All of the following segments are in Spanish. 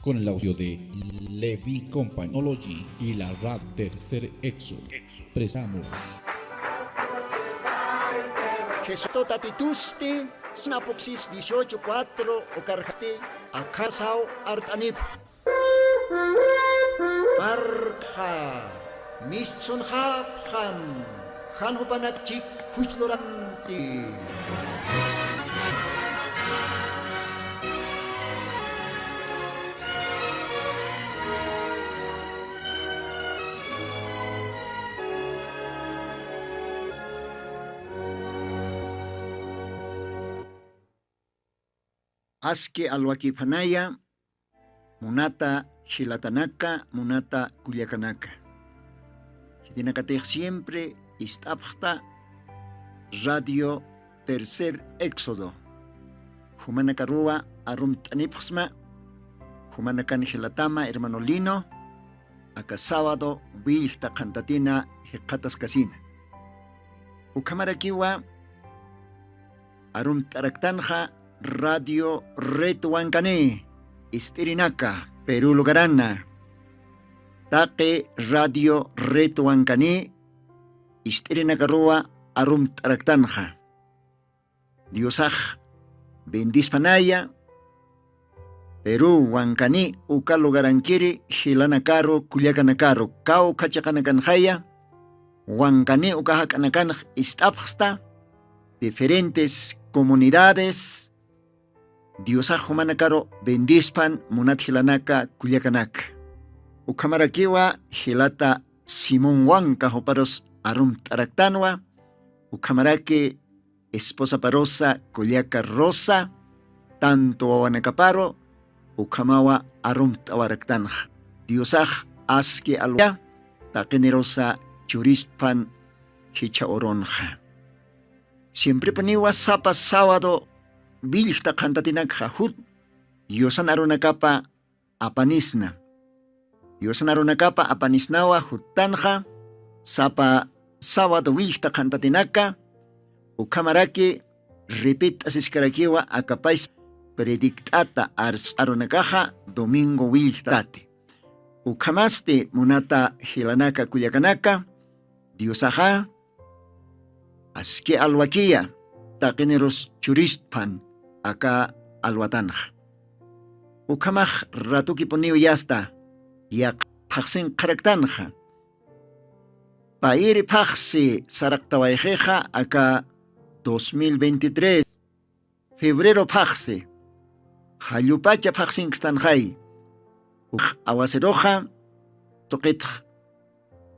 con el audio de Levi Companyology y la RAD Tercer Éxodo. Presentamos Jesuto tatitusti, Sinapopsis 18:4 o carjati, akasao artanip. Marja, misun ham, hanhupanak chik huchloranti. Aski alwakipanaya, munata hilatanaka, munata kuliakanaka. Hitinakatek siempre istapta Radio Tercer Éxodo. Humanakarua arum tanipsma, humanakan hilatama hermano Lino, acá sábado vista cantatina hicatas casina. Ukamarakiwa arum taraktanja Radio Retuancane, Istirinaka, Perú Lugarana. Take Radio Retuancane, Istirinakarua Arum Taraktanja. Diosaj, Bendispanaya, Perú Huancani, Uka Lugarankiri, Hilanakaro, Culiacanacaro, Kau Kachakanakanjaya, Huancani Ukahakanakan Istapsta, diferentes comunidades. Diosaj humanakaro bendispan munat hilanaka kuliakanaka. Ukamarakiwa hilata Simón Huanca hoparos arum taraktanwa. Ukamarake esposa parosa kuliaka rosa. Tanto awanakaparo. Ukamawa arum tawaraktanja. Diosaj aski alwa. Ta generosa churispan hicha oronja. Siempre paniwa sapa sábado. Bilta kantatinag hahut, yosan arunakapa apanisna. Yosan arunakapa apanisnawa hutanja, sapa sábado bilta kantatinaka, ukamaraki repeat asiskarakiwa akapais predictata ars arunakaja domingo biltate. Ukamaste munata hilanaka kuyakanaka, diosaja, aski alwakia, takeneros churistpan, acá alwatanj. Ukamaj ratuki poniu yasta, yak paksin karaktanja. Pairi paksi saraktawaijeja acá 2023, febrero paksi, hayupacha paksin kstanjai. Awaseroja, toket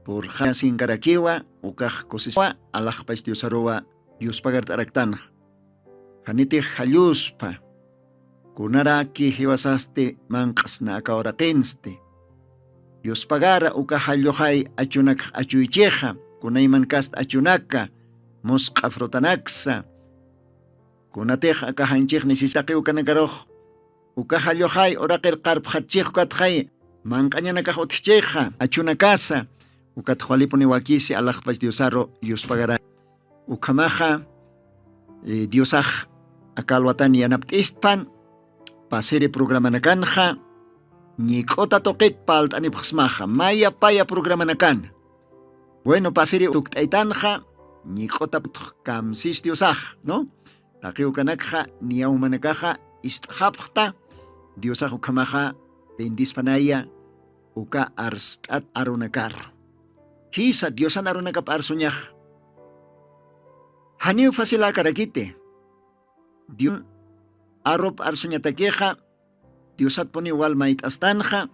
por jasin karakiwa, ukaj kosiswa, alajpais diosaroa, Yuspagar taraktan. Haniti haluspa. Kunaraki hiwasaste mankas na akaorakenste. Yuspagara uka halyohay achunak achuycheja. Kunayman kast achunaka. Mosqa frotanaksa. Kunatej akahanchej nisisaki ukanakaroh. Uka halyohay orakir karp hatchej katjay. Mankañanakaj otcheja. Achunakasa. Ukatjualipuni wakisi alajpas diosaro yuspagara. Ukamaja diosaj akalwatan yanaptistpan pasere programanakanja nikota toket palt anipxmaja maya paya programanakan bueno pasere uktaitanja nikota kamsis diosaj no taqiukanakja niaumanakaja istjapta diosaj ukamaja bendispanaya uka arstat arunakar hisa diosan arunakap arsuñaj. Haniu fasila karakite. Dios arop arsuñataqueja. Diosat poni walmait astanja.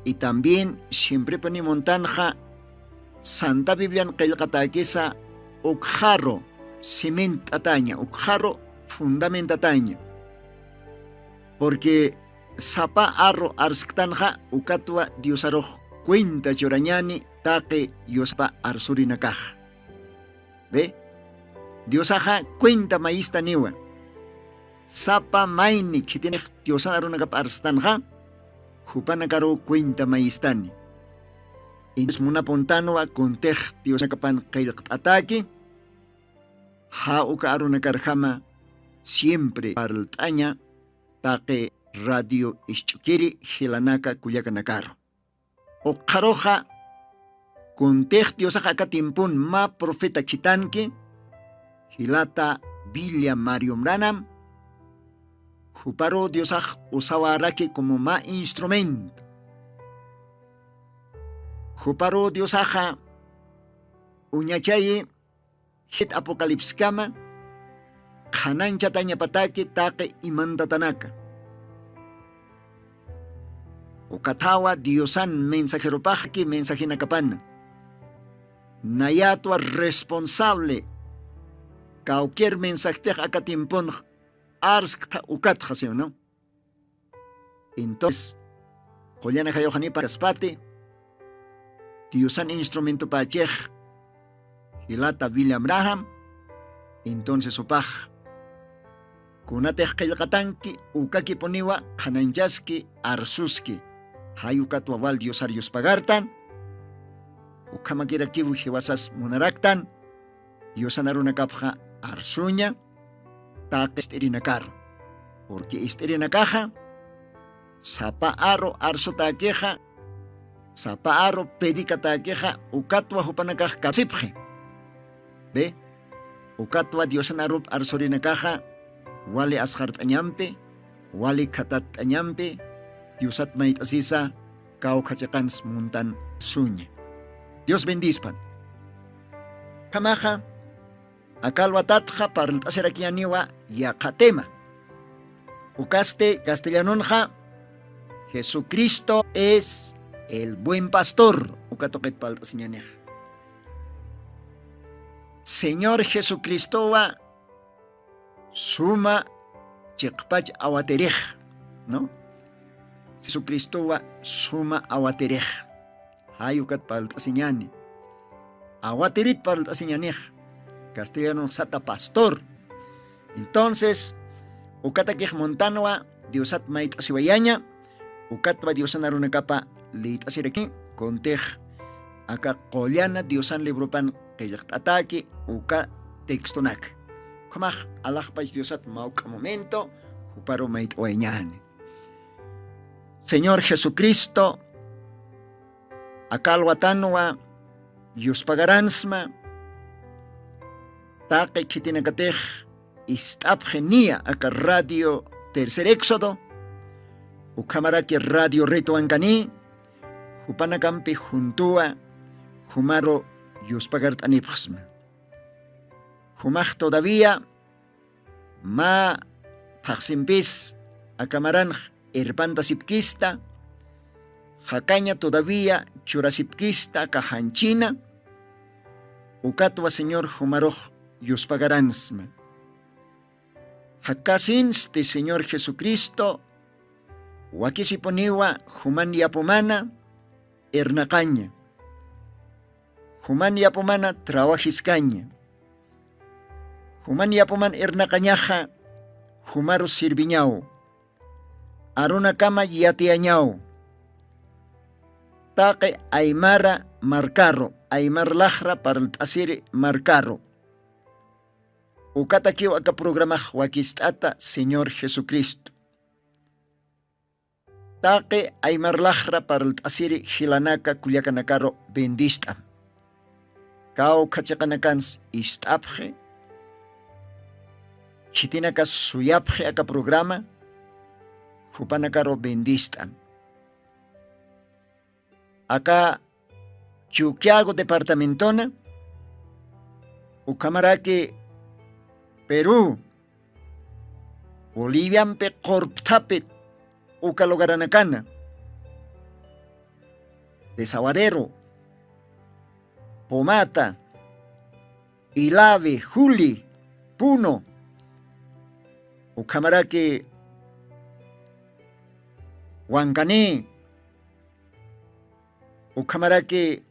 Y también siempre poni montanja. Santa Biblian qillqataquesa ukjarro cement ataña. Ukjarro fundament ataña. Porque sapa arro arsktanja ukatwa diosaroj cuenta chorañani taque yospa arsurinakaj. ¿Ve? Diosaja cuenta maísta niwa. Sapa maini que tiene diosan arunaka parstanja. Jupanakaro cuenta maístani. Es muna pontanua con tej diosakapan kailak ataki. Ha uka arunakarjama siempre parltaña taque radio Ixchukiri Hilanaka Kuyakanakaro. O Karoja Kuntej Diosaja Katimpun ma profeta Chitanki Hilata Villa Mario Mranam Juparo Diosaj usawaraki como ma instrumento. Juparo Diosaja uñachaye hit apocalipskama Hanancha taña pataki take imantatanaka. Ukatawa Diosan mensajero pajki mensajina kapana. Nayatua responsable cualquier mensaje acatimpon arskta ukatja, ¿sí o no? Entonces, Juliana Jayojani para Spate, Diosan instrumento para Chech, Hilata William Braham, entonces opaj. Kunatej Kayakatanki, Ukaki Poniwa, Kananjaski, Arsuski, Hayukatwa Val Diosarios Pagartan, Ukamakirakibu Hivasas Munaraktan, Diosanaruna Kapja Arsuña, Tak Esterinakaro, porque Esterinakaja, Sapa Aro Arsota Queja, Sapa Aro Pedicata Queja, Ukatwa Hupanakaj Kasipje. ¿Ve? Ukatwa Diosanarup Arsorinakaja, Wale Ashart Añampe, Wale Katat Añampe, Diosat Mait Asisa, Kau Kachakans Muntan Suñe. Dios bendispan. Kamaja, Akalwatatja para hacer aquí aniwa Yakatema. Ucaste castellanonja, Jesucristo es el buen pastor. Ukatoket palta señanej. Señor Jesucristo va suma chikpach awaterej, ¿no? Jesucristo va suma awaterej. Hayukat palta señane. Awaterit palta señanej. Castellano sata pastor. Entonces, ukatakej montanoa, diosat mait asiwayaña, ukatwa diosanaruna capa leit asireki, contej acá collana diosan libropan ataki uka textonak. Komaj alajpach diosat mauk momento, uparo mait oeñane. Señor Jesucristo, akalwatanwa, Dios pagaransma, Take kitinakatej istapgenia acá radio Tercer Éxodo, ukamaraki radio Reto Ancani, Jupanakampi juntua, Jumaro Yuspagart Anipxma. Jumaj todavía, ma Paximpis, Acamaranj Erpanta Sipkista, Jacaña todavía Churasipkista, Cajanchina, Ukatwa Señor Jumaroj Yuspagaransma. Hakasins de Señor Jesucristo, Wakisiponiwa Human Yapomana, Ernacaña. Human Yapomana Trabajiscaña. Human Yapoman Ernacañaja, Humaro Sirviñao. Aruna Kama Yatiañao. Take Aymara Marcaro, Aymar Lajra para el Tasiri Marcaro. Ukatakiw acá programa Wakistata Señor Jesucristo. Take Aymar Lajra para el Tasiri Hilanaka Kuyakanakaro bendista. Kao Kachakanakans Istapje. Chitinaka Suyapje acá programa. Jupanakaro bendista. Acá Chuquiago departamentona. Ucamaraki Perú. Bolivian pe Corptapet. Ucalogaranacana. Desaguadero. Pomata. Ilave. Juli. Puno. Ucamaraki Huancané. Ucamaraki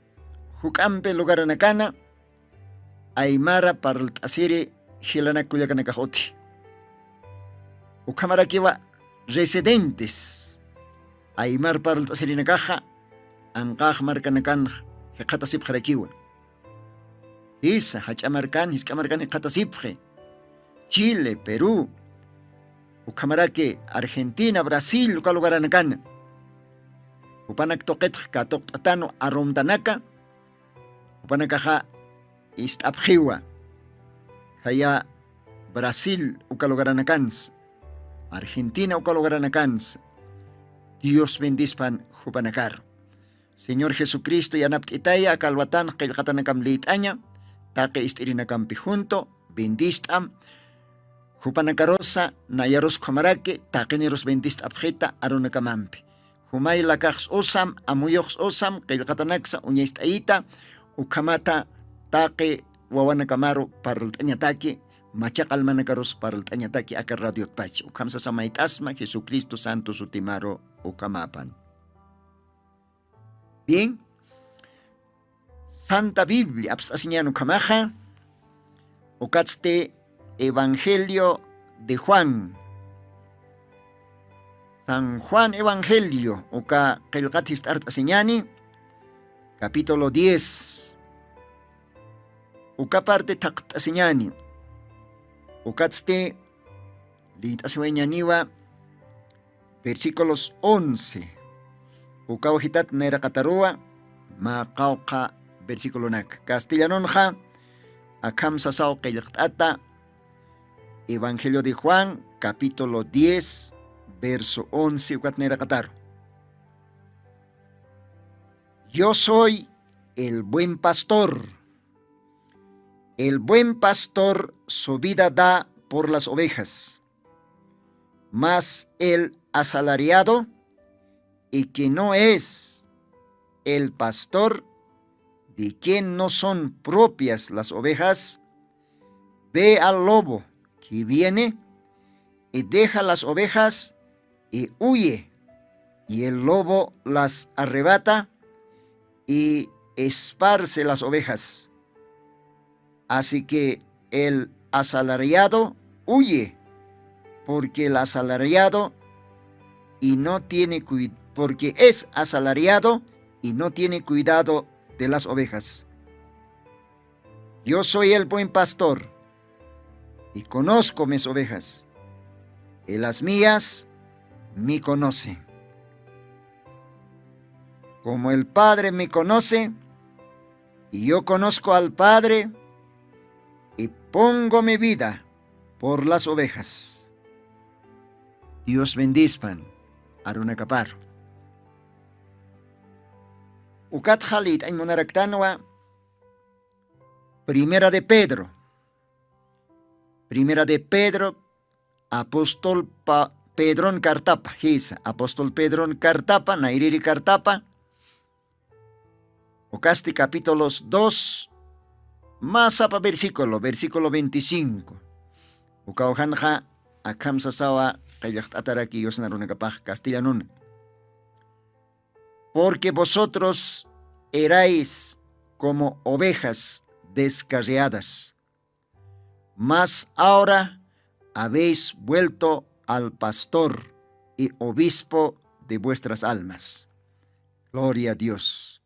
Jucampe Lugaranacana. Aymara para el Tasiri Hilana Cuyacanacajoti. Ucamaraki va residentes. Aymar para el Tasiri Nakaja. Ankaj Marcanacan Hekatasip Jarakiwa. Isa Hachamarcan Hiskamarcan Hekatasipje. Chile, Perú. Ukamarake Argentina, Brasil, ukalugaranakan. Upanak toket katok tatano aromtanaka. Upanakaja istapjiwa. Haya Brasil ukalugaranakans. Argentina ukalugaranakans. Dios bendispan hupanakar. Señor Jesucristo yanaptitaya kalwatan qillqatanakam liitaña. Take istirinakam pijunto. Bendistam. Hupanakarosa nayaros kamarake. Takeneros bendist abjeta arunakamampi. Humay lakaks osam, amuyoks osam, qillqatanaksa uñaistayita. Ukamata take wawanakamaru parultañataki. Machakal manakaros parultañataki akar radio pach. Ukamsa samaitasma Jesucristo Santo Sutimaro ukamapan. Bien. Santa Biblia abstasiñano kamaja. Ukatzte Evangelio de Juan. San Juan Evangelio, uka qillqatis t'art'asiñani, capítulo 10. Uka parte taqt'asiñani. Ukatzte lit'asiweñaniwa, versículos 11. Uka wajitat nairaqatarua, maqawqa versículo nak. Castellanonja, akam sasaw qillqt'ata, Evangelio de Juan, capítulo 10, verso 11, ukatnera katar. Yo soy el buen pastor. El buen pastor su vida da por las ovejas. Mas el asalariado y que no es el pastor, de quien no son propias las ovejas, ve al lobo que viene y deja las ovejas y huye, y el lobo las arrebata y esparce las ovejas. Así que el asalariado huye, porque el asalariado y no tiene porque es asalariado y no tiene cuidado de las ovejas. Yo soy el buen pastor y conozco mis ovejas, y las mías me conoce. Como el Padre me conoce, y yo conozco al Padre, y pongo mi vida por las ovejas. Dios bendispan, Aruna Kapar. Ukat Khalid ay Monaraktanwa, Primera de Pedro. Primera de Pedro, Apóstol Pedron Cartapa, hisa, Apóstol Pedron Cartapa, Nairiri Cartapa, Ocasti capítulos 2, más apa versículo 25. Ukaujanja, Akam Sasawa, Kayakhtataraki, Yosnarunakapaj, Castellanun. Porque vosotros erais como ovejas descarriadas, mas ahora habéis vuelto al pastor y obispo de vuestras almas. Gloria a Dios.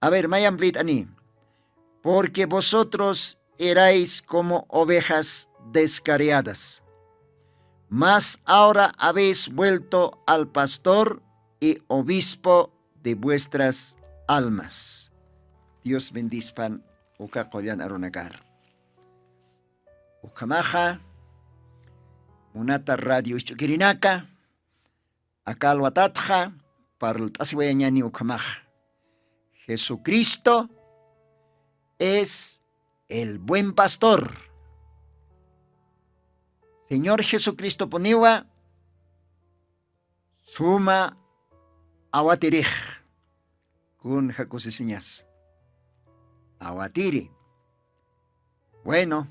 A ver, Mayan Blit Ani. Porque vosotros erais como ovejas descarriadas, mas ahora habéis vuelto al pastor y obispo de vuestras almas. Dios bendispan uka qoyan arunakar. Ukamaja, Munata Radio Ichukirinaka, Akalwatatja, Parltasiwayañani Ukamaja. Jesucristo es el buen pastor. Señor Jesucristo poniwa, suma awatirij, kun jacusiñas. Awatiri. Bueno,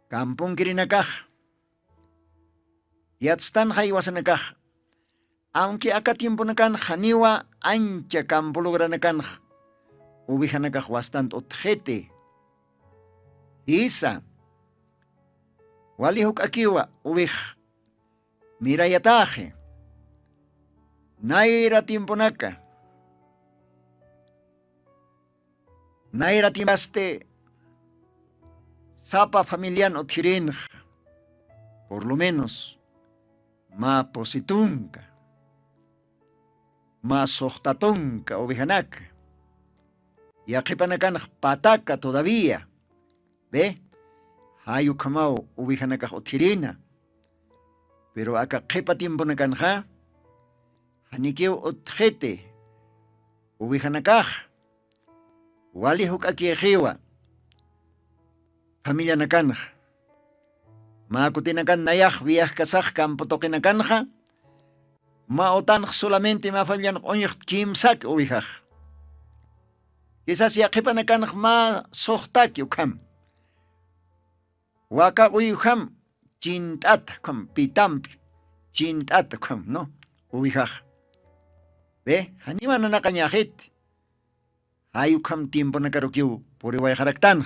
kampung kirinakaj. Yatstan haywasanakaj. Aunque acá tiempo nakan janiwa ancha kampulogranakan. Ubijanakaj bastante otjete. Isa. Walihuk akiwa ubij mirayataje. Naira tiempo naka. Naira timbaste sapa familiar otjirinj. Por lo menos ma positunka, ma sohtatunka ovejanaka, yaqipanakanaq pataka todavía, ve, hayu kamao ovejanaka otirina, pero acá qipa tiempo nakanja, hanikeu otjete, ovejanakaj, wali huk akiejiwa, familia nakanj, ma kutinakan nayaj viaj kasaj campo tokinakanja, ma otanj solamente ma fallan onyj kimsak ovejaj. Quizás yaqipanakanj ma sohtak yukam. Waka uyujam chintata kam pitampi, chintata kam, no, ovejaj. Ve, hanima nanakanyajit. Ayukam tiempo nakarukiu por iwayjaraktanj.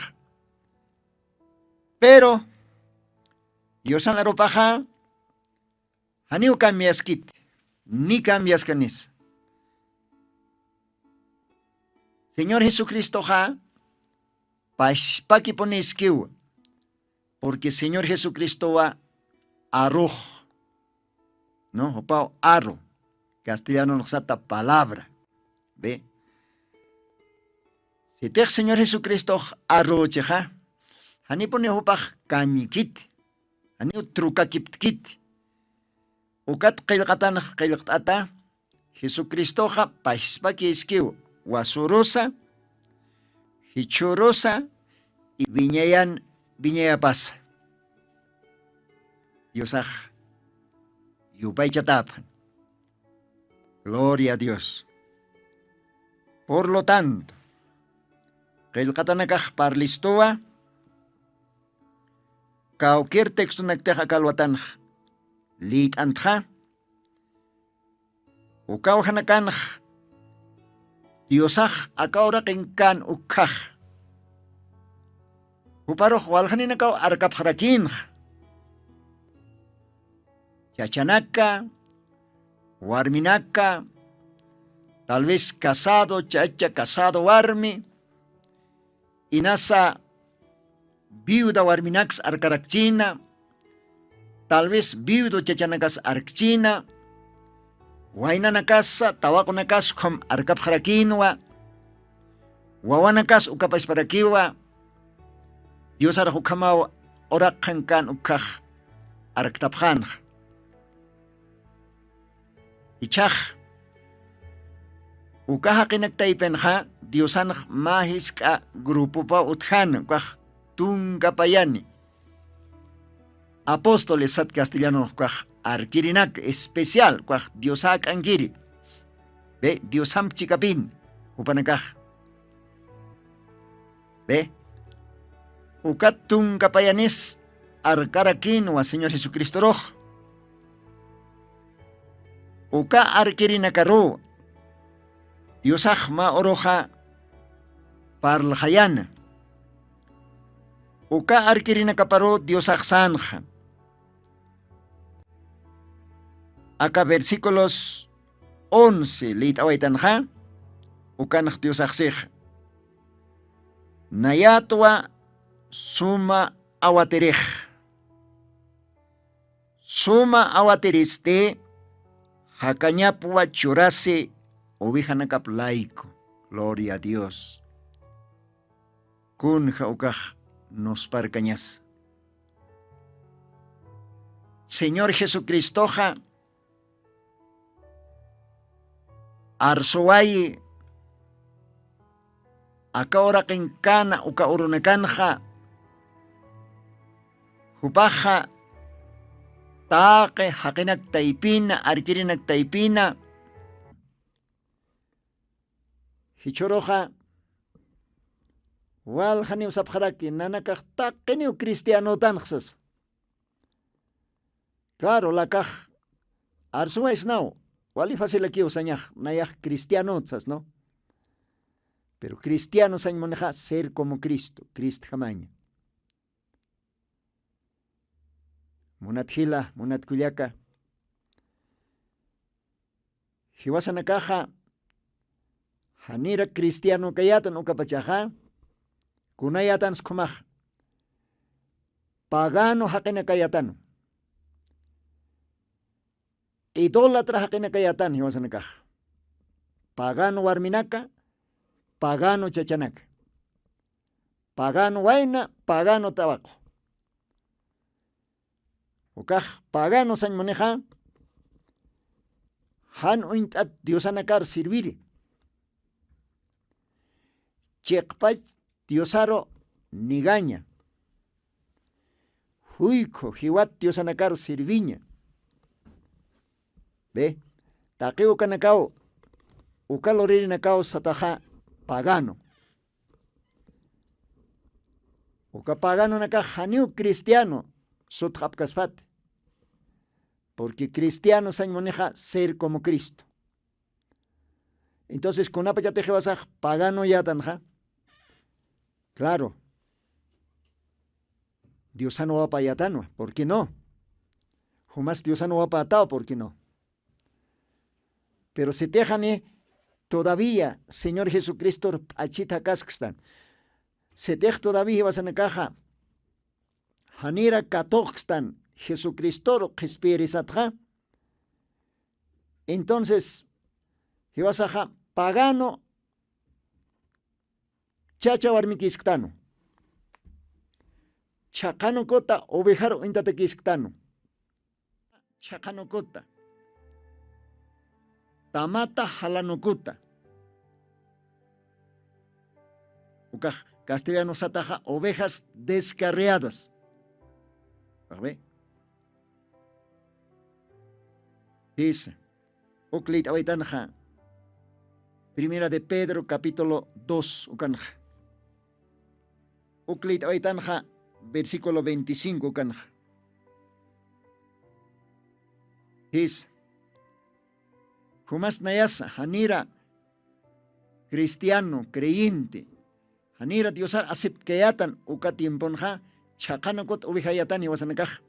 Pero yosan aropaja haniu cambiaskit, ni cambias canis. Señor Jesucristo ja paki poneskiu, porque Señor Jesucristo va arroz, no, opao arro, castellano nos ata palabra, ve. Si te Señor Jesucristo arro cheja, hani pone opaj kamikit, hani trucakiptkit, ukat qilqatata, Jesucristo ja paki eskiu, wasurosa, hichorosa y viñaya pasa. Diosaj, yupay chatapan. Gloria a Dios. Por lo tanto, qillqatanakaj parlistoa, cualquier texto nakteja kalwatanj, lit antja, ukawjanakanj, Diosaj akawra kenkan ukaj. Uparoj waljaninakaw arkapjarakinj. Chachanaka, warminaka, tal vez casado, chacha, casado, warmi, inasa viuda warminax arkarakchina, tal vez viudo chachanakas arkchina, wainanakasa tawakunakas kom arkapjarakinwa, wawanakas ukapasparakiwa, Dios arjukamaw orakhankan ukaj arktapjanj. Ichaj, ukaja kinaktaypenja, Diosanj mahiska grupo pa utjan, kwaj tunkapayani. Apóstoles sat castellano kwaj arkirinak especial, kwaj Diosak angiri. Ve, Diosam chikapin, upanakaj. Ve, ukat tunkapayanis arkarakin wa Señor Jesucristo roj. Uka arkirinakaro, Diosaj ma oroja parljayana. Uka arkirinakaparo Diosaj sanja. Acá versículos 11 lit awaitanja, ukanaj Diosaj sej. Nayatwa suma awaterej. Suma awateriste, Hakanyapua churase ovejanakap laico. Gloria a Dios. Kunja ukaj nos parcañas. Señor Jesucristoja arsoayi akahora kenkana uka urunakanja hupaja taque hakinak taipina, arkirinak taipina, hichoroja, wal hanim sapjaraki, nanakaj taquenio cristiano tanxas. Claro, la kaj, arsua es now, wali fácil aquí usañaj, nayaj cristiano tzas, ¿no? Pero cristiano sañ maneja ser como Cristo, Crist jamaña. Munat hila, munat kuyaka. Hiwasana kaja, hanira cristiano kayatan ukapachaja, kunayatan skumaj. Pagano hakena kayatan. idólatra haqinakayatan hiwasanakaj. Pagano warminaka, pagano chachanaka. Pagano waina, pagano tabaco. Ukaj pagano sañmaneja, han ointat diosanakar servir. Chekpach diosaro nigaña. Huiko hiwat diosanakar serviña. Ve, taqiu kanakao, ukaloriri nakao sataja pagano. Uka pagano naka haniu cristiano sutjapkaspat. Porque cristiano sañmoneja ser como Cristo. Entonces, kunapa ya te jebasaj pagano ya tanja. Claro. Diosano va para yatano, ¿por qué no? Jamás Diosano va para atao, ¿por qué no? Pero se tejane todavía, Señor Jesucristo, achita caskstan. Se tej todavía vas a la caja. Hanira katokstan, Jesucristo, Jespirisatja. Entonces, vas a pagano, chacha warmikiskitano. Chacano kota, ovejaro intatekiskitano. Chacano kota. Tamata halanukuta. Ukaj, castellano sataja, ovejas descarriadas. ¿Ve? Dice, Uklit awaitanja. Primera de Pedro, capítulo 2, ukanja. Uklit awaitanja, versículo 25, ukanja. Dice, Jumas nayasa, hanira, cristiano, creyente, hanira diosar aceptkeyatan, uka tiemponja, chakanokot ovejayatan y wasanakaj.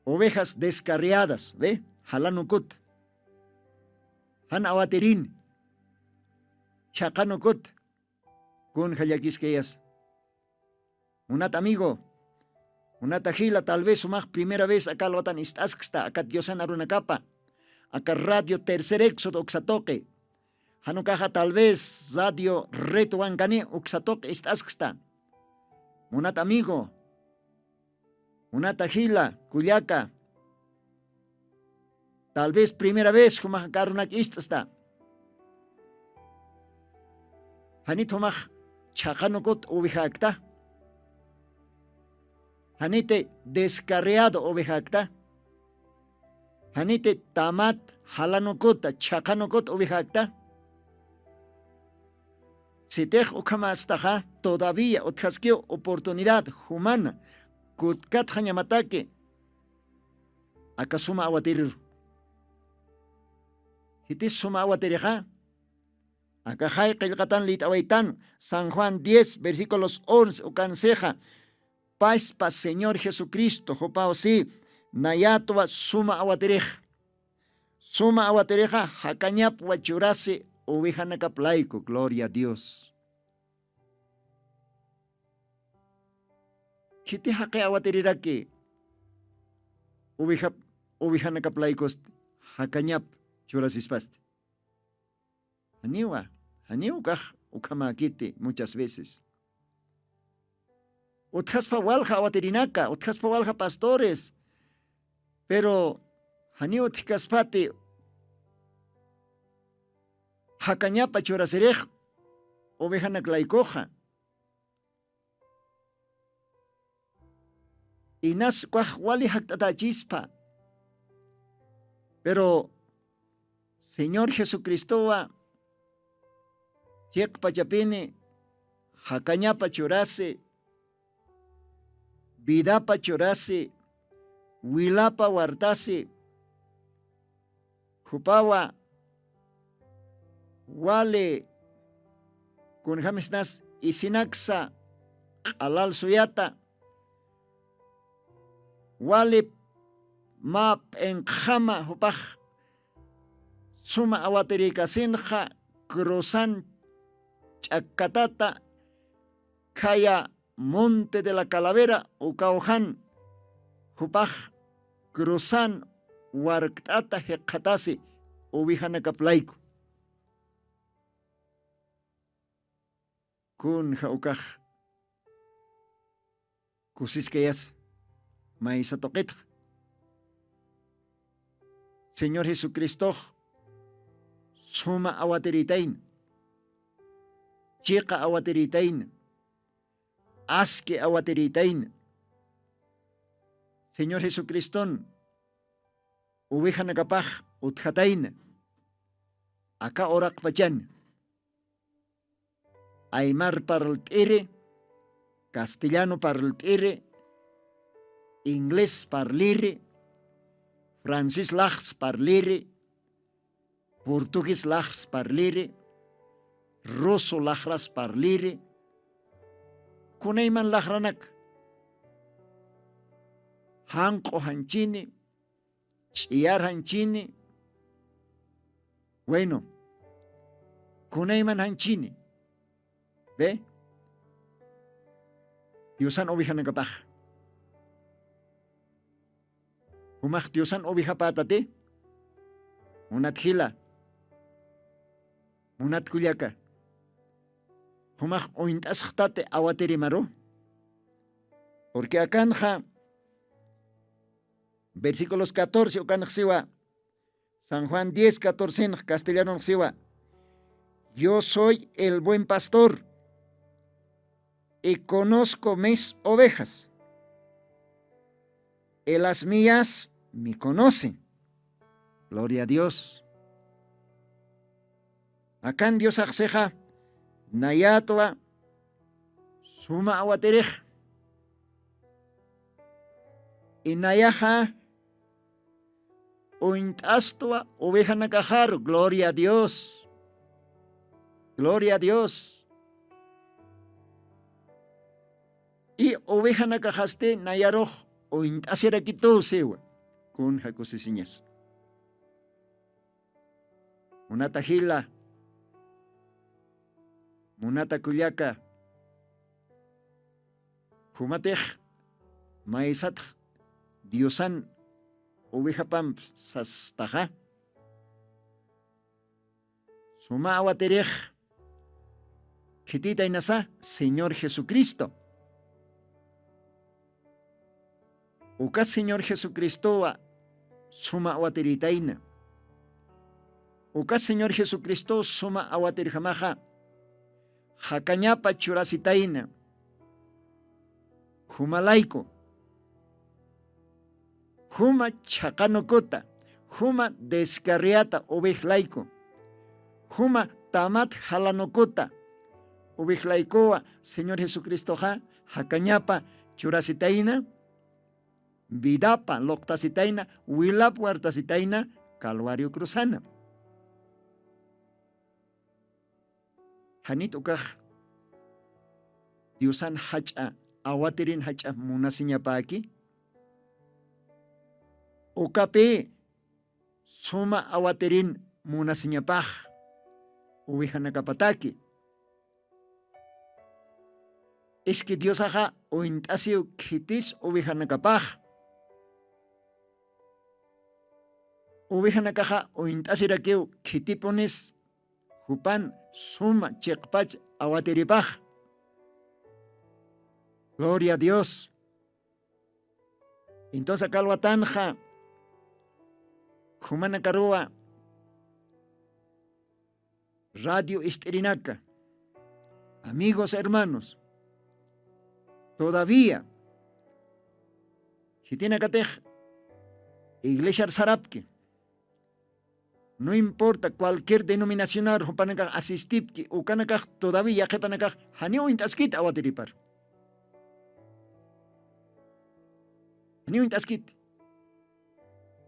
Ovejas descarriadas, ¿ve? Halanukut. Han awaterin. Chakanokut. Kun hayakiskeyas. Unat amigo. Unat ajila tal vez sumaj primera vez acá lo atan istasksta, acá diosan arunakapa. Acá radio tercer éxodo uxatoque. Hanukaja tal vez radio reto wangani uxatoque istasksta. Unat amigo. Unat ajila, cuyaca. Tal vez primera vez humaj karunak istasta. Hanit humaj chakanokot ubijakta. Hanite descarriado ovejakta. Hanite tamat halanokota chakanokot ovejakta. Si tej ukamastaja todavía otjaskio oportunidad humana kutkat hanyamatake akasuma awatirir. Hitis suma awatirija. Akajay qilqatan lit awaitan San Juan 10 versículos 11 ukanseja. Paz pa Señor Jesucristo, jopao si, nayatwa suma awaterej. Suma awatereja, hakanyap wachurase, uvijanakaplaiko, gloria a Dios. Kiti hake awaterirake, uvijanakaplaikos, hakanyap churasispaste. Haniu kaj ukamakiti muchas veces. Utjaspa walja awaterinaka, utjaspa walja pastores. Pero hani utkaspati hakañapa churaserej ovejanak laikoja. Inas kwaj wali haktatachispa. Pero Señor Jesucristo wa yek pachapini hakañapa churase vidapa chorase, wilapa wartase, jupawa, wale, kun jamisnas isinaksa, alal suyata, wale map en jama jupaj, suma awaterikasinja, cruzan chakatata, kaya Monte de la Calavera, Ucaujan, Jupaj, cruzan warktata heqatasi uwihanakaplayku. Kun ukaj kusiskayas maisa toqitq. Señor Jesucristo suma awatiritain, chiqa awatiritain, aske awatiritain. Señor Jesucristo uwihanakapaj utjatain, aka orak pachan. Aymar para el tire, castellano para el tire, inglés para lire, francés lax para lire, portugués lax para lire, ruso laxras para lire, kunayman laxranak, hanqo hanchini, chiyar hanchini, bueno, kunayman hanchini. ¿Ve? Diosan obihanakapaj. Humaj diosan obihapatate. Unat hila. Unat kulyaka. Humaj ointasjtate awaterimaro. Porque acanja, versículos 14, ocanjsiwa. San Juan 10, 14, castellano siwa. Yo soy el buen pastor y conozco mis ovejas, y las mías me conocen. Gloria a Dios. Acá en Dios akseja, nayatwa, suma awaterej, y nayaja, ointastwa, oveja nakajar. Gloria a Dios. Gloria a Dios. Y oveja nakajaste nayaroj o intasera quito sewa con jacosesiñas. Munata hila, munata kulyaka, humatej, maesat, diosan, oveja pam sastaja, suma awaterej, kitita inasa, Señor Jesucristo. Uka Señor Jesucristo suma awatiritaina. Uka Señor Jesucristo suma awatirjamaja. Hakañapa churasitaina. Humalaiko. Huma chakanokota. Huma descarriata ovejlaiko. Huma tamat halanokota. Ovejlaikoa Señor Jesucristo hakañapa churasitaina. Vidapa loctasitaina, wilap huertasitaina, Calvario cruzana. Hanit ukaj Diusan hacha, awatirin hacha munasinya paki. Ukape suma awatirin munasinya pah. Uwihanakapataki. Es que Dios haga o intasio kitis uwihanakapah. Uwihanakaja o intasiraqueo kitipones jupan suma chekpach awateripaj. Gloria a Dios. Entonces calvatanja Jumanacarua Radio Esterinaca. Amigos, hermanos, todavía si tiene catej Iglesia Sarapque. No importa cualquier denominación asistipki o kanakaj todavía que panakaj hanio intaskit awatiripar. Hanio intaskit.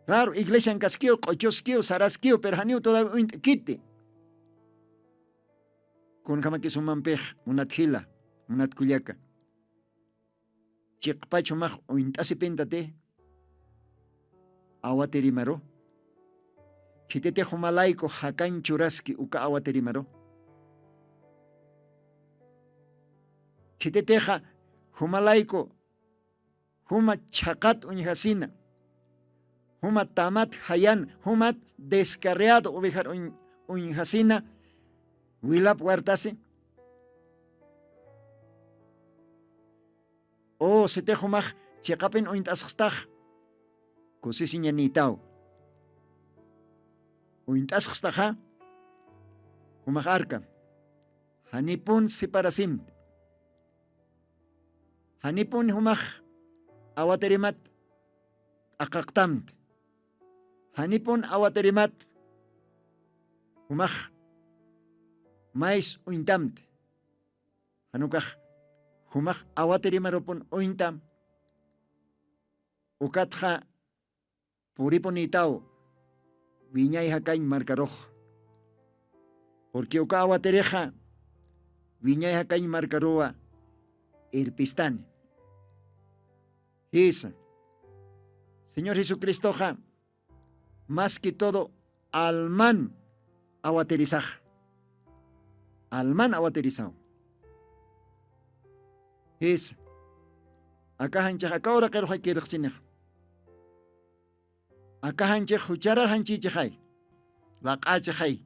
Claro, iglesia en casquio, cochosquio, sarasquio, pero hanio todavía intaskit. Con jamaki sumampej, unat hila, unat kulyaka. Chiqpacho maj o intasipéntate awatirimaro. Kitete humalaiko hakan churaski uka awaterimaro. Kiteteja humalaiko huma chakat uñhasina. humat tamat hayan, humat descarriado ovejar uñjasina, wilap huartase. O sete humaj chiqapin uintasxtaj, kusisiñanitaw. Uintasxtaja, humaj arka, hanipun siparasim. Hanipun humaj awaterimat akaktamt. Hanipun awaterimat humaj mais uintamt. Hanukaj humaj awaterimarupun uintam. Ukatja puripunitaw viñay hakain marcaroj. Porque uka awatereja viñay hakain marcaroa irpistán. Esa. Señor Jesucristo, más que todo, alman awaterizaj. Alman awaterizao. Esa. Acá hanchaj, acá ahora quiero hay que ir. Acá hanchaj, hucharar hanchichaj. La kachaj.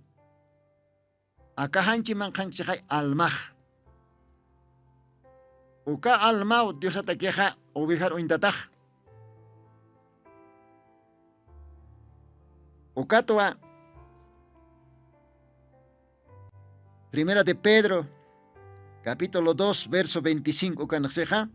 Acá hanchi man hanchaj almaj. Uka almao Dios ataqueja ovejar ointataj. Ukatwa Primera de Pedro, capítulo 2, verso 25, canaseja.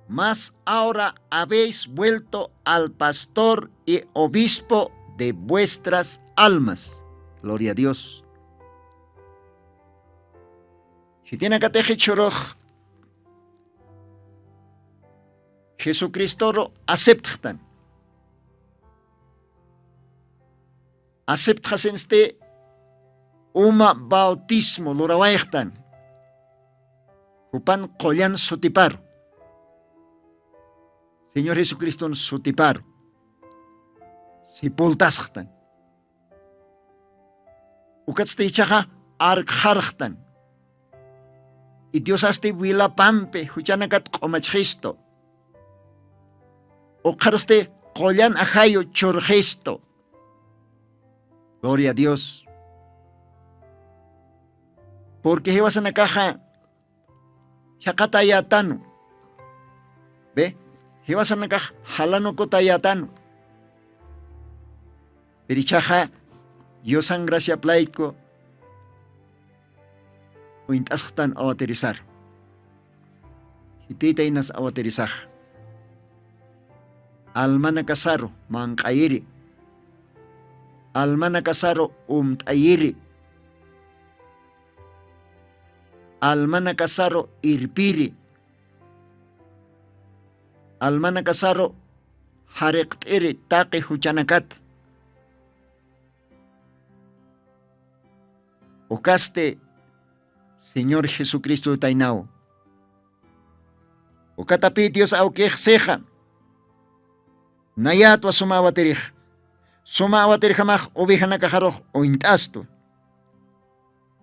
Mas ahora habéis vuelto al pastor y obispo de vuestras almas. Gloria a Dios. Si tiene que tejer choroj, Jesucristo lo aceptan. Aceptan este bautismo, lo rawaihtan. Upan kolyan sutipar. Señor Jesucristo sutipar. Si pultastan. Ukatste ichaja arkhartan. Y Dios hasta wila pampe, huchanakat komachristo. O karoste kolyan ajayo chorgesto. Gloria a Dios. Porque llevas en la caja chakatayatano. ¿Ve? Llevas en la caja jalano kotayatano. Perichaja, yo san gracia plaico. O intastan awaterizar. Hitita inas awaterizar. Almana casaro, mancairi. Almana casaro, tayiri. Almana casaro, irpiri. Almana casaro, harektiri, taqi huchanakat. Ocaste, Señor Jesucristo tainao. Ocatapi Dios auquej seja. Nayatwa sumawaterij. Sumawaterij hamaj ovejana cajaroj o intasto.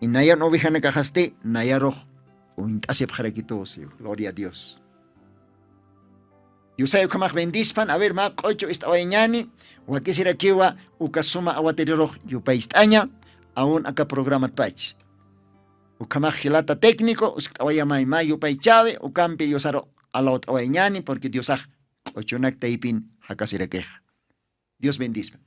Y nayan ovejana cajaste, nayaroj o intasep jaraquitos. Gloria a Dios. Yo sé que más bendispan, a ver, más ocho esta oeñani, o aquí será que va, ukasuma awateriroj, yo paistaña, aún acá programa pach. Ukamaj gilata técnico, uskawaya mayo paichave, ukampi yosaro alot oeñani, porque Dios aj, ochonak taipin, hakasirekej. Dios bendiga.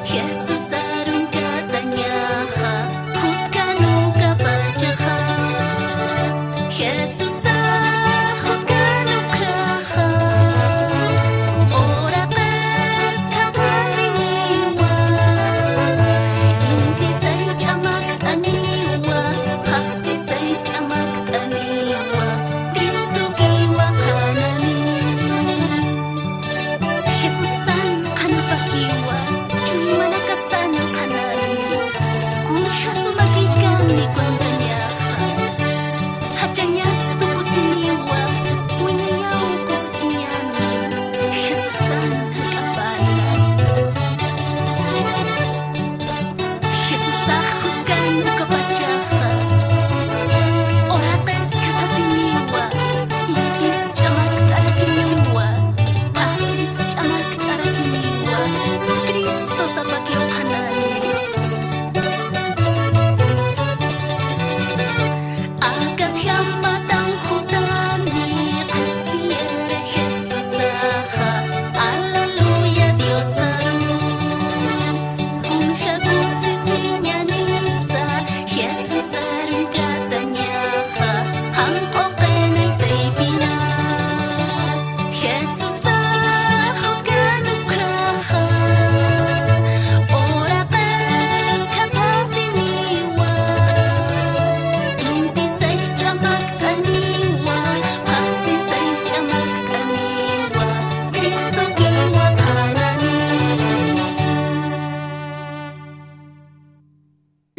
Jesus arun katanya ha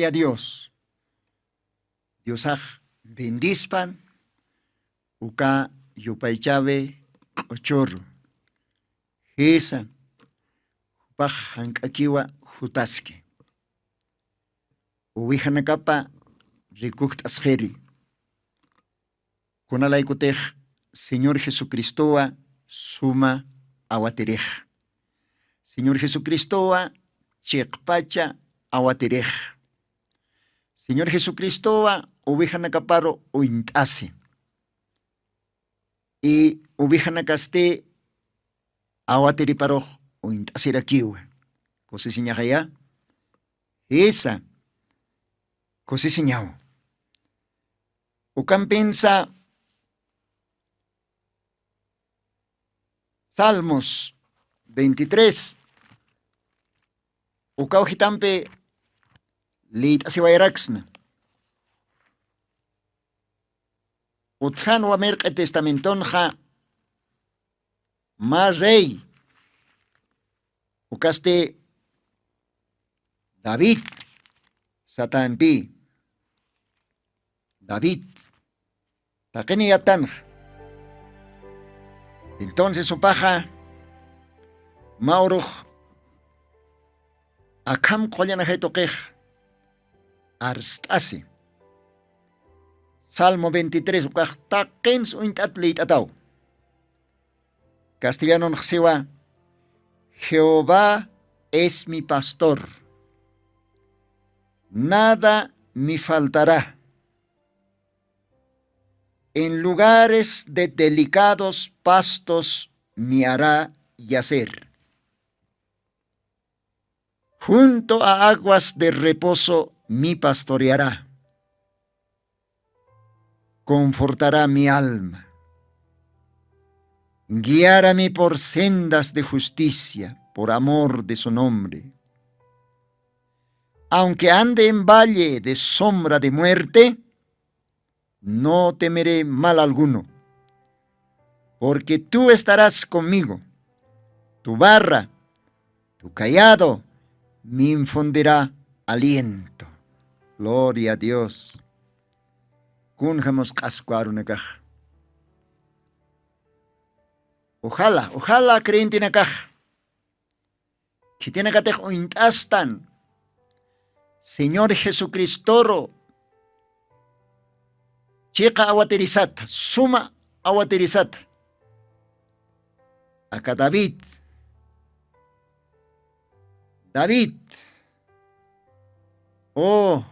a Dios. Diosaj bendispan, uka yupaychabe ochorro. Esa, upaj hankakiwa jutaske. Uwijanakapa rikukt asjeri. Kunalaykutej Señor Jesucristoa suma awaterej. Señor Jesucristoa chekpacha awaterej. Señor Jesucristoa uwijanakaparo uintase. Y uwijanakaste awateriparoj uintaserakiwa. Kosisiñajaya. Esa. Kosisiñaw. Ukan pensa Salmos 23. Ukaw hitampe lit asiwayraksna. Utjan wa merq testamentonja ma rey. Ukaste David satanpi. David taqeni yatanja. Entonces su paja Mauruj Akam qollana haytoqej arstasi. Salmo 23 ukaj taqens uintat leitataw. Castellano nxsiwa Jehová es mi pastor. Nada me faltará. En lugares de delicados pastos me hará yacer. Junto a aguas de reposo me pastoreará. Confortará mi alma. Guiárame por sendas de justicia, por amor de su nombre. Aunque ande en valle de sombra de muerte, no temeré mal alguno, porque tú estarás conmigo. Tu barra, tu cayado, me infundirá aliento. Gloria a Dios. Kunjamos kaskuarunakaj. Ojalá creentinakaj. Kitinakatej ointastan. Señor Jesucristoro. Chica awaterisata, suma awaterisata. Acá David. Oh,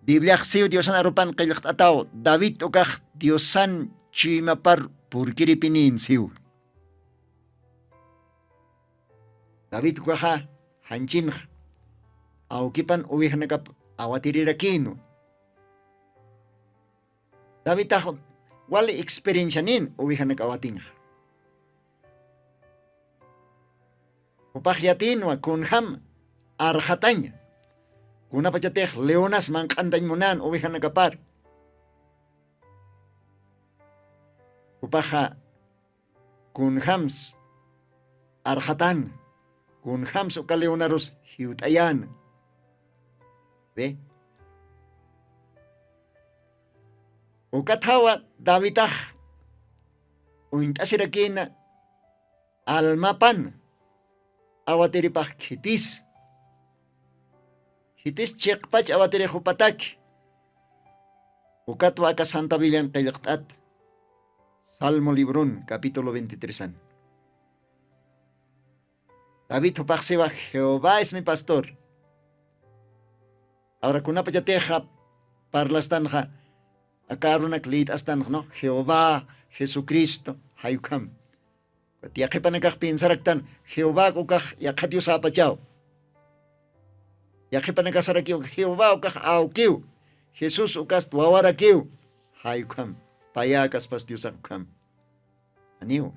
Biblia xeo Diosan arupan kayak ataw. David ukah Diosan chimapar purkiripinin siu. David ukah hanchin aukipan uwih nakap awatirirакину. David taho wali experience nin uwih nakawatin. Upahyatin wa kunham arhatanya. Kuna pachateh leonas mangkandañ munan uwih nakapar. Upaha kunhams arhatan. Kunhams uka leonarus hiutayan. Ve? Ukatawa Davidah uintasirакина almapan awateripah hitis chekpach awaterihupatak ukatwa ka Santa Biblia kayaktat Salmo Librón capítulo 23. David hupaksewa Jehová es mi pastor. Ahora kunapa yateja parlastanja akarunak lit astan no Jehová Jesucristo hayukam. Patiake panakak pinsaraktan Jehová ukah yakadios apachao. Yake panakasarakiu Jehová ukah aukiu. Jesús ukas tuawarakiu. Hayukam. Payakas pas Diosak kam. Aniu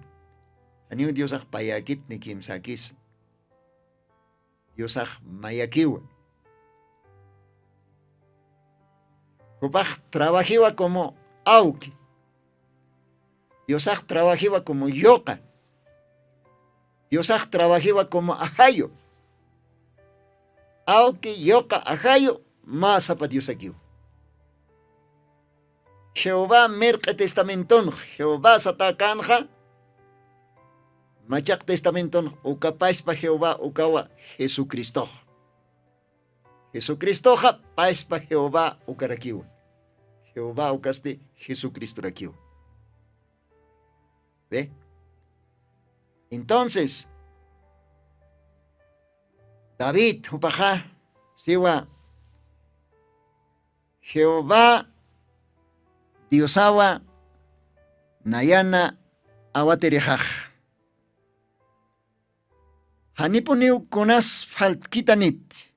Diosak payakit ni kim sakis. Diosak mayakiu. Kupaj trabajiwa como auki. Diosak trabajiwa como yoka. Diosak trabajiwa como ahayo. Aunque yoka ajayo, más apa Dios aquí. Jehová merque testamenton, Jehová satakanja, machak testamenton, ukapais pa Jehová, ukawa Jesucristo. Jesucristo ja pais pa Jehová ukarakiwa. Jehová ukaste Jesucristo rakiwa. ¿Ve? Entonces, David hupaja siwa Jehová Diosawa nayana awaterejaj. Haniponiu kunas faltkitanit.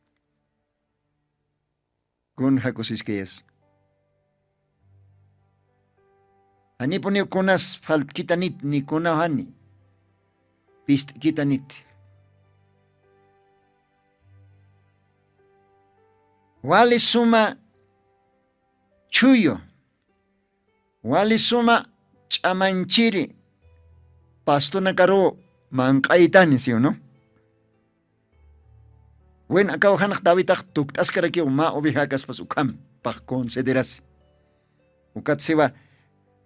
Kun hakusiskeyas. Haniponiu kunas faltkitanit ni kunahani. Pistkitanit. Wali suma chuyo. Wali suma chamanchiri. Pasto na karo mangkaitan siyo, no? Wen akaw hanak dawitak tuktas karaki uma obihakas pasukam pak consideras. Ukat siwa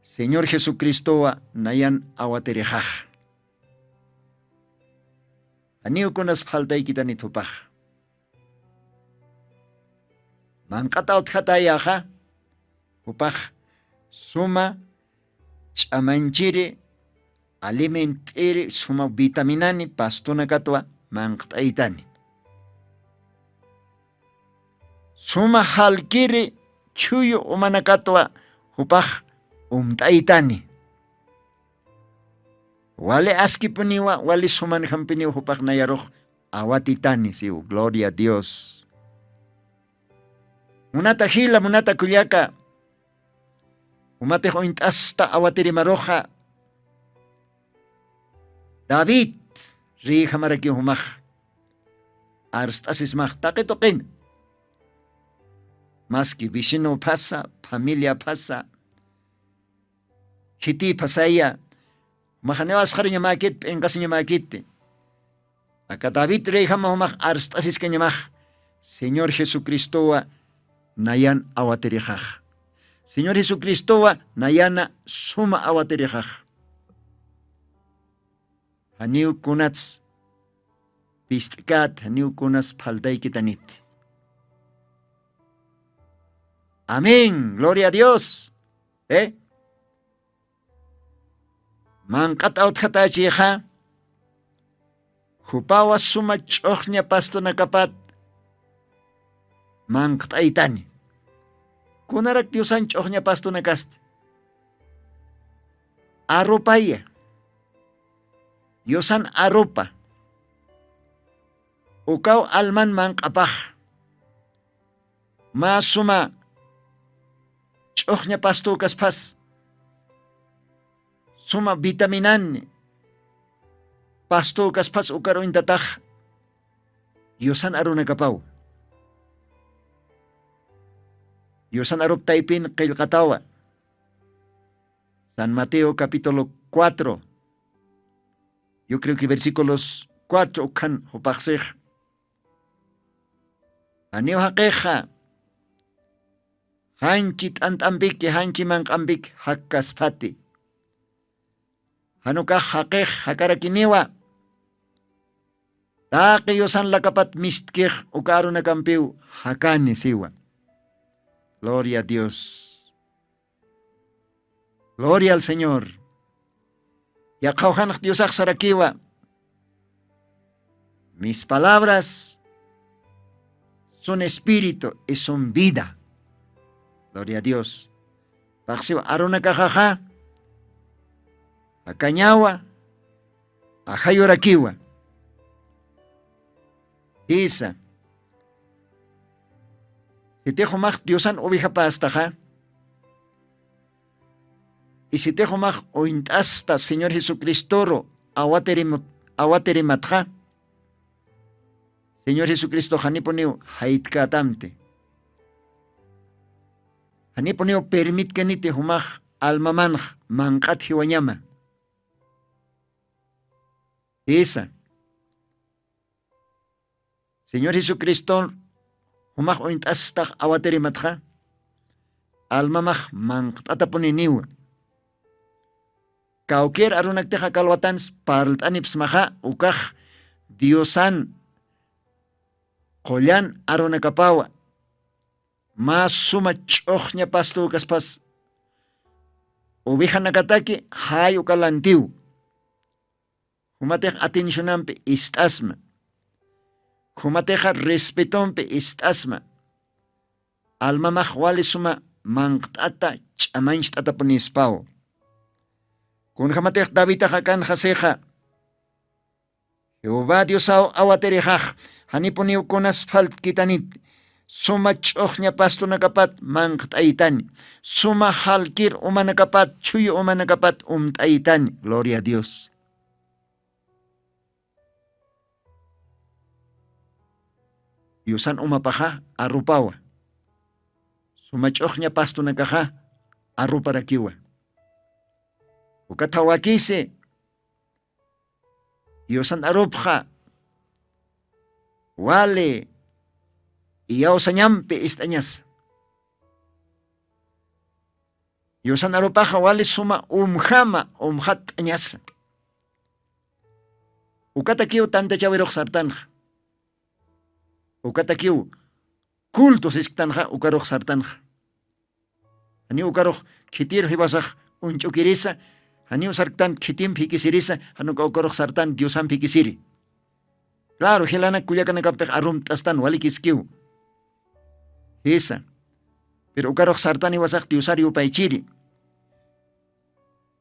Señor Jesucristo wa nayan awaterejaj. Aniu kunas faltay kita nitupaj. Mangkataut hatayaja upaj suma chamanchiri alimentiri suma vitaminani pastuna katwa mangtaitani. Suma halkiri chuyo umanakatwa upaj umtaitani. Wale askipuniwa wale suman hampini upaj nayaroh awatitani siu. Gloria a Dios. Munata hila munata kulyaka. Umate ho intasta awatiri maroja. David riha maraki humaj. Arstasis maj taketokin. Maski vecino pasa, familia pasa. Hiti pasaya. Mahanewas harinya makit, engkasinya makit. Aka David riha mahumaj arstasis kenyamaj. Señor Jesucristo wa nayan awaterejaj. Señor Jesucristo wa nayana suma awaterejaj. Haniu kunats pistkat, haniu kunas palday kitanit. Amén, gloria a Dios. Mankat aut hata chiha. Hupawa suma chochnya pasto nakapat. Mangtaitani. Kunarak Diosan chochnya pasto nakast. Aropaya. Diosan aropa. Ukaw alman mangkapah. Masuma chochnya pasto kaspas. Suma vitaminan. Pasto kaspas ukaro intatah. Diosan aro nakapaw. Diosan arop taipin kilkatawa. San Mateo capítulo 4. Yo creo que versículos 4 kan hupaksej. Aniw hakeja. Hanchit antambik ke hanchi mangambik hakkas pati. Hanukah hakej hakarakiniwa. Taki yosan lakapat mistkej ukaro na kampiw hakani siwa. Gloria a Dios. Gloria al Señor. Yakauhanak Diosak sarakiwa. Mis palabras son espíritu y son vida. Gloria a Dios. Paksiwa aruna kajaja. Akanyawa. Ahayorakiwa. Isa. Si te humach Diosan ubija pastaja. Y si te humach ointasta Señor Jesucristo awaterimatja. Señor Jesucristo haniponiu haitkatamte. Haniponiu permit kenite humach almamanj mankat hiwanyama. Isa. Señor Jesucristo, humak ointastak awateri matja, almamaj manqtatapuniniw. Kauker arunakteja kalwatans parltanips maja ukaj Diosan qollan arunakapawa. Mas suma ch'uqña pastu kaspas. Oveja nakataki hay ukalantiu. Humateja atencionampi istasma. Humateja respetompi istasma. Almamaj wali suma manqtata ch'amanchtata punispaw. Kun hamatej Davita hakan haseja. Jehová Diosao awaterejaj. Hanipuniw kun asfalt kitanit. Suma ch'uqña pastunakapat manqt'aytani. Suma halkir umanakapat chuyo umanakapat umt'aytani. Gloria a Dios. Diosan umapaja arrupawa. Suma ch'uqña pastunakaja arruparakiwa. Ukatawakise Diosan arupja wale iyaw sanyampi istañas. Diosan arupaja wale suma umjama umjat añas. Ukatakiw tanta chawiruq sartanja. Ukatakiw kultos isktanja ukaruq sartanja. Ani ukaruq kitir hibasaj unchukirisa. Hani sartan kitim pikisirisa, hanuka ukaruq sartan Diosan pikisiri. Claro, hilana kuyakanakapek arum tastan wali kiskiw. Esa. Pero ukaruq sartan iwasak Diosari upaychiri.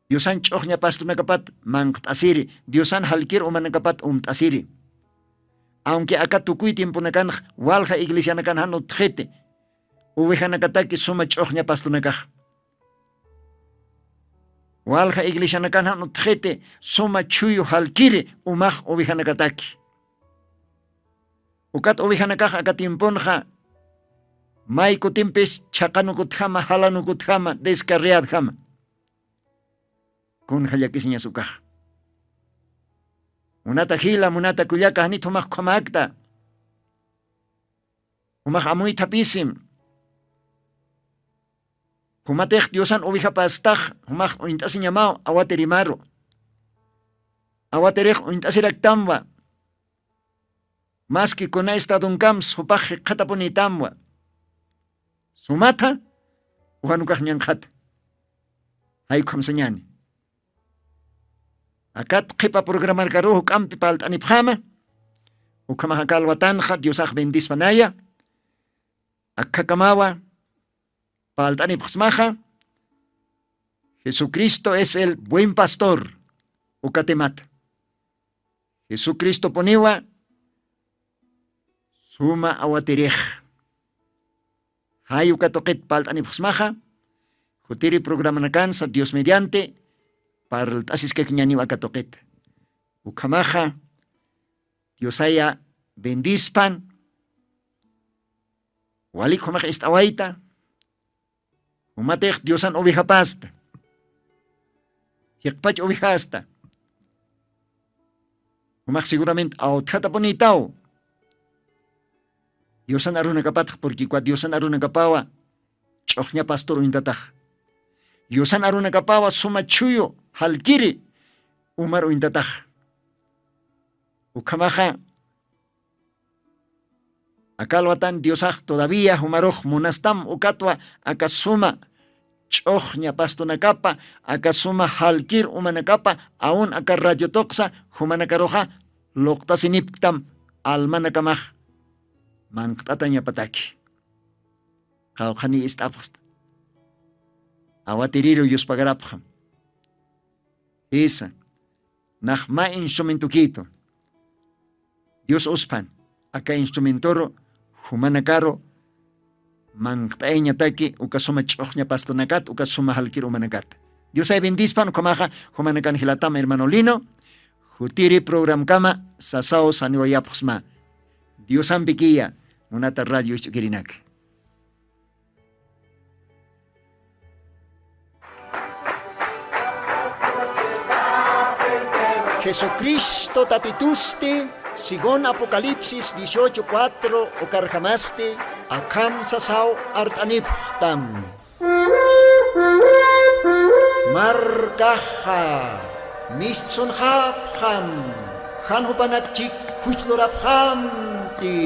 Diosan ch'uqña pastunakapat manqt'asiri. Diosan halkir umanakapat umt'asiri. Aunque acá tukuy timpunakan walja iglesianakan hanu tjete. Uvejanakataki suma ch'uqña pastunakaj. Walja iglesianakan hanu tjete suma chuyo halkiri umaj uvejanakataki. Ukat uvejanakaj akatimponja may kutimpis chaqanukutjama halanukutjama descarriadjama. Kun hallakisña sukaj. Munata hila munata kuyaka hanit umaj kwamakta. Umaj amuy tapisim. Humatej Diosan ubija pastaj, humaj ointasi ñamao awaterimaro. Awaterej ointasirak tamba. Maski kona estadunkams hupaj qatapuni tamba. Sumata uhanukaj ñanqata. Haykom señani. Akat qipa programar karuh kampi paltanipjama. Ukamajakal watanja Diosaj bendispanaya. Akkakamawa. Paltani pxmaja. Jesucristo es el buen pastor. Ukatemat. Jesucristo poniwa. Suma awaterej. Hay ukatoket paltani pxmaja. Jutiri programakan sa Dios mediante. Parltasis que ñani wakatoket. Ukamaja. Diosaya bendispan. Walik humaj istawaita. Umatej Diosan oveja pasta. Yakpach oveja hasta. Umaj seguramente autjata bonitao. Diosan arunakapat porque cua Diosan arunakapawa ch'uqña pastor uintataj. Diosan arunakapawa suma chuyo halkiri umar uintataj. Ukamaja akalwatan Diosaj todavía humaruj munastam ukatwa akasuma ch'uqña pastunakapa akasuma halkir umanakapa aún aka radio toxa humanakaroja luqtasiniptam almanakamaj manqt'ataña pataki qawqani istapqsta awatiriro yuspagarapjam esa najma instrumentukito Dios uspan aka instrumentoro humanakaro manqt'ayña taki ukasuma ch'uqña pastunakat ukasuma halkir umanakat. Dios ay bendispan ukamaja humanakan hilatama hermano Lino jutiri program kama sasao saniwayapqsma. Dios ampikiya munata radio ichukirinak. Jesucristo tatituste Según Apocalipsis 18:4 okarjamaste, akam sasao artaniptam. Markaha, mischunhapham, hanhupanakchik huchloraphamti.